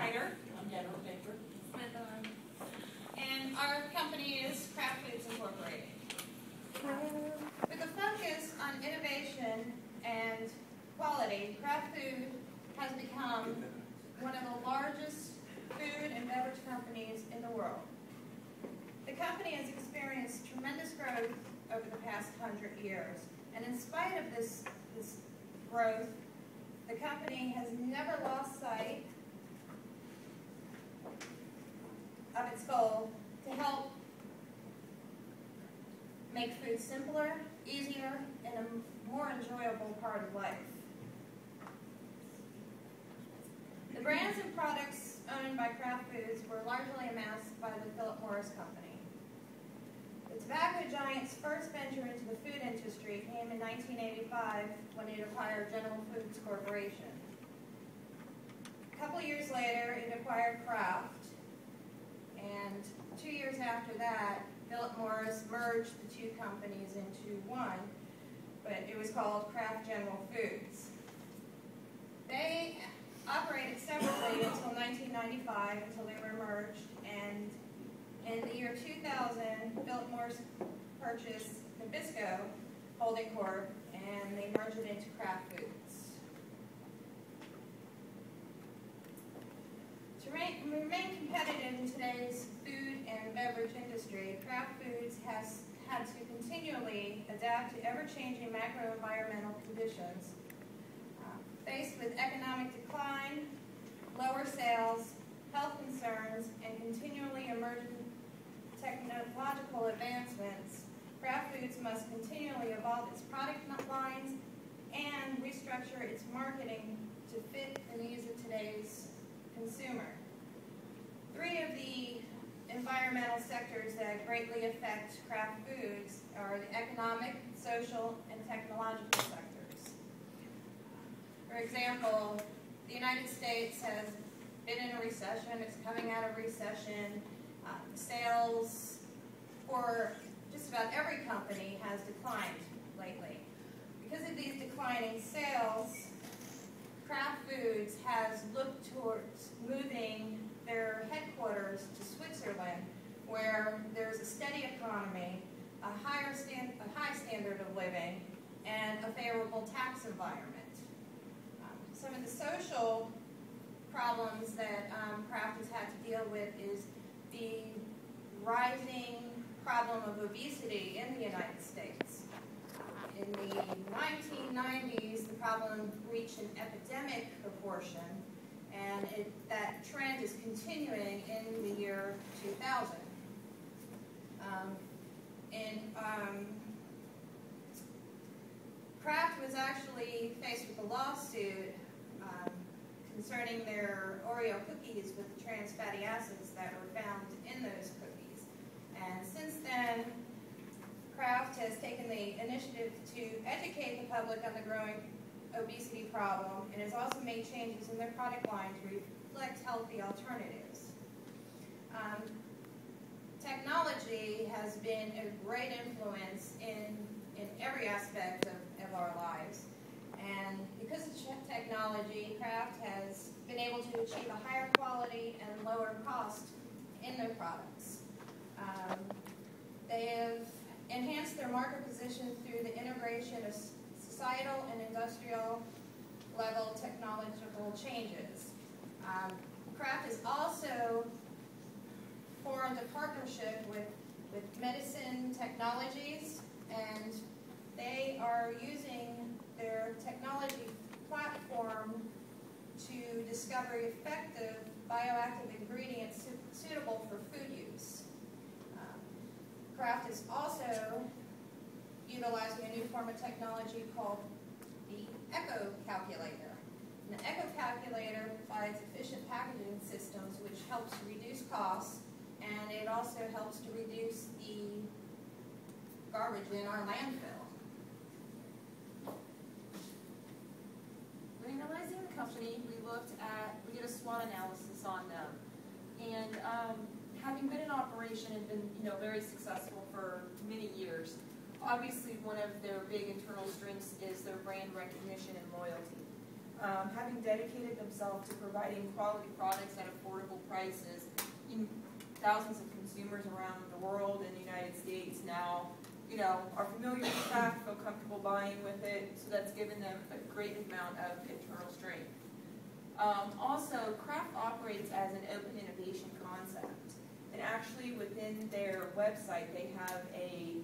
Snyder. I'm General Baker. And our company is Kraft Foods Incorporated. With a focus on innovation and quality, Kraft Food has become one of the largest food and beverage companies in the world. The company has experienced tremendous growth over the past 100 years, and in spite of this growth, the company has never lost sight of its goal to help make food simpler, easier, and a more enjoyable part of life. The brands and products owned by Kraft Foods were largely amassed by the Philip Morris Company. The tobacco giant's first venture into the food industry came in 1985 when it acquired General Foods Corporation. A couple years later, it acquired Kraft, and 2 years after that, Philip Morris merged the two companies into one, but it was called Kraft General Foods. They operated separately until 1995, until they were merged, and in the year 2000, Philip Morris purchased Nabisco Holding Corp, and they merged it into Kraft Foods. To remain competitive in today's food and beverage industry, Kraft Foods has had to continually adapt to ever-changing macro-environmental conditions. Faced with economic decline, lower sales, health concerns, and continually emerging technological advancements, Kraft Foods must continually evolve its product lines and restructure its marketing to fit the needs of today's consumer. Three of the environmental sectors that greatly affect Kraft Foods are the economic, social, and technological sectors. For example, the United States has been in a recession. It's coming out of recession. Sales for just about every company has declined lately. Because of these declining sales, Kraft Foods has looked towards moving their headquarters to Switzerland, where there's a steady economy, a high standard of living, and a favorable tax environment. Some of the social problems that Kraft has had to deal with is the rising problem of obesity in the United States. In the 1990s, the problem reached an epidemic proportion, and that trend is continuing in the year 2000. Kraft was actually faced with a lawsuit concerning their Oreo cookies with the trans fatty acids that were found in those cookies. And since then, Kraft has taken the initiative to educate the public on the growing obesity problem, and has also made changes in their product line to reflect healthy alternatives. Technology has been a great influence in every aspect of our lives. And because of technology, Kraft has been able to achieve a higher quality and lower cost in their products. They have enhanced their market position through the integration of societal and industrial level technological changes. Kraft has also formed a partnership with Medicine Technologies, and they are using their technology platform to discover effective bioactive ingredients suitable for food use. Kraft is also utilizing a new form of technology called the Eco Calculator. And the Eco Calculator provides efficient packaging systems which helps to reduce costs, and it also helps to reduce the garbage in our landfill. When analyzing the company, we did a SWOT analysis on them. And having been in operation and been very successful for many years, obviously one of their big internal strengths is their brand recognition and loyalty. having dedicated themselves to providing quality products at affordable prices. Thousands of consumers around the world and the United States now, are familiar with Kraft, feel comfortable buying with it, so that's given them a great amount of internal strength. Also, Kraft operates as an open innovation concept, and actually within their website they have a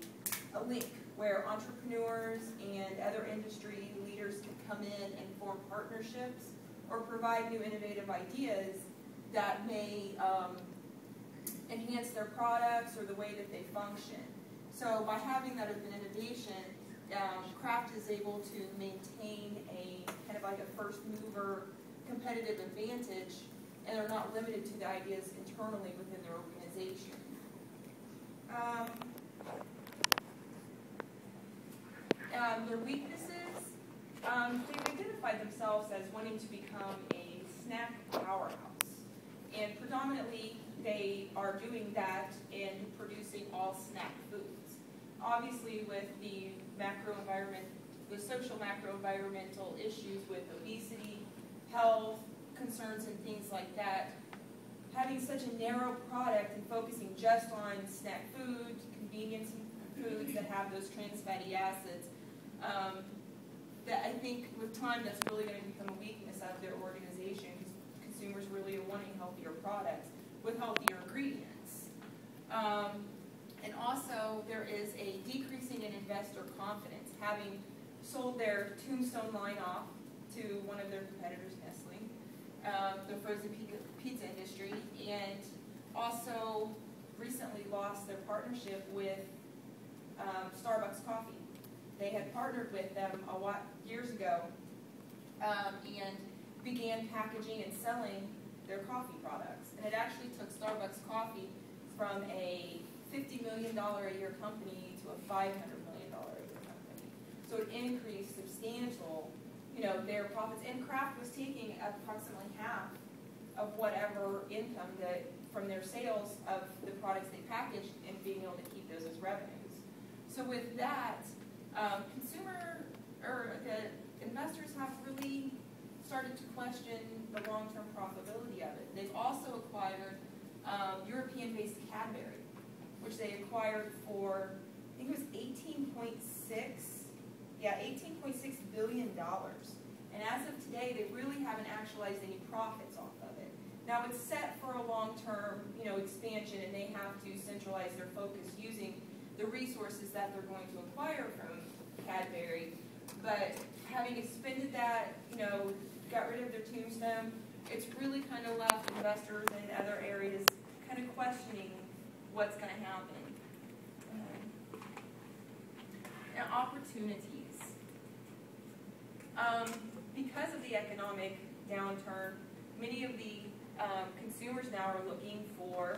link where entrepreneurs and other industry leaders can come in and form partnerships or provide new innovative ideas that may enhance their products or the way that they function. So by having that open innovation, Kraft is able to maintain a kind of like a first mover competitive advantage, and they're not limited to the ideas internally within their organization. Their weaknesses, they've identified themselves as wanting to become a snack powerhouse. And predominantly, they are doing that in producing all snack foods. Obviously, with the social macro-environmental issues with obesity, health concerns, and things like that, having such a narrow product and focusing just on snack foods, convenience foods that have those trans fatty acids, that I think with time that's really going to become a weakness of their organization, because consumers really are wanting healthier products with healthier ingredients. And also there is a decreasing in investor confidence, having sold their Tombstone line off to one of their competitors, Nestle, the frozen pizza industry, and also recently lost their partnership with Starbucks Coffee. They had partnered with them years ago and began packaging and selling their coffee products. And it actually took Starbucks Coffee from a $50 million a year company to a $500 million a year company. So it increased substantial, their profits. And Kraft was taking approximately half of whatever income from their sales of the products they packaged and being able to keep those as revenues. So with that, the investors have really started to question the long-term profitability of it. They've also acquired European-based Cadbury, which they acquired for, I think it was $18.6 billion. And as of today, they really haven't actualized any profits off of it. Now it's set for a long-term, expansion, and they have to centralize their focus using the resources that they're going to acquire from Cadbury. But having expended that, got rid of their Tombstone, it's really kind of left investors in other areas kind of questioning what's going to happen. Now, opportunities. Because of the economic downturn, many of the consumers now are looking for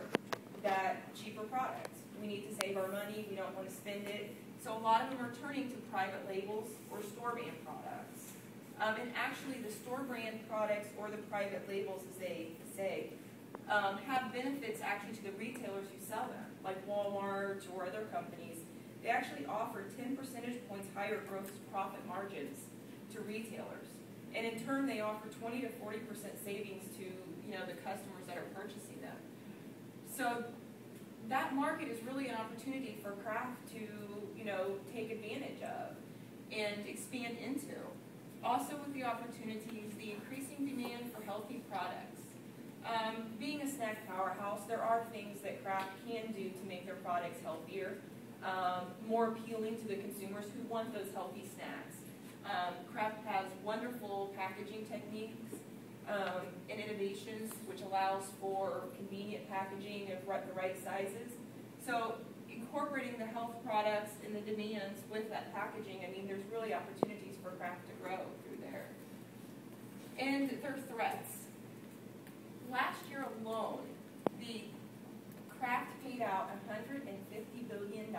that cheaper products. We need to save our money, we don't want to spend it. So a lot of them are turning to private labels or store brand products. And actually the store brand products, or the private labels as they say, have benefits actually to the retailers who sell them, like Walmart or other companies. They actually offer 10 percentage points higher gross profit margins to retailers. And in turn, they offer 20 to 40% savings to the customers that are purchasing them. So that market is really an opportunity for Kraft to take advantage of and expand into. Also with the opportunities, the increasing demand for healthy products. Being a snack powerhouse, there are things that Kraft can do to make their products healthier, more appealing to the consumers who want those healthy snacks. Kraft has wonderful packaging techniques and innovations, which allows for convenient packaging of the right sizes. So incorporating the health products and the demands with that packaging, there's really opportunities for Kraft to grow through there. And their threats. Last year alone, the Kraft paid out $150 billion.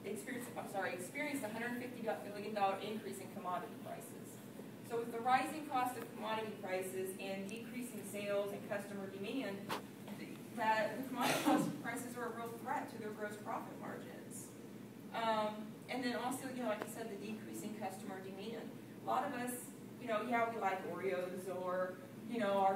Experienced a $150 billion increase in commodity prices. So with the rising cost of commodity prices and decreasing sales and customer demand, the commodity cost prices are a real threat to their gross profit margins. And then also, like I said, the decreasing customer demand. A lot of us you know, yeah, we like Oreos or, you know, our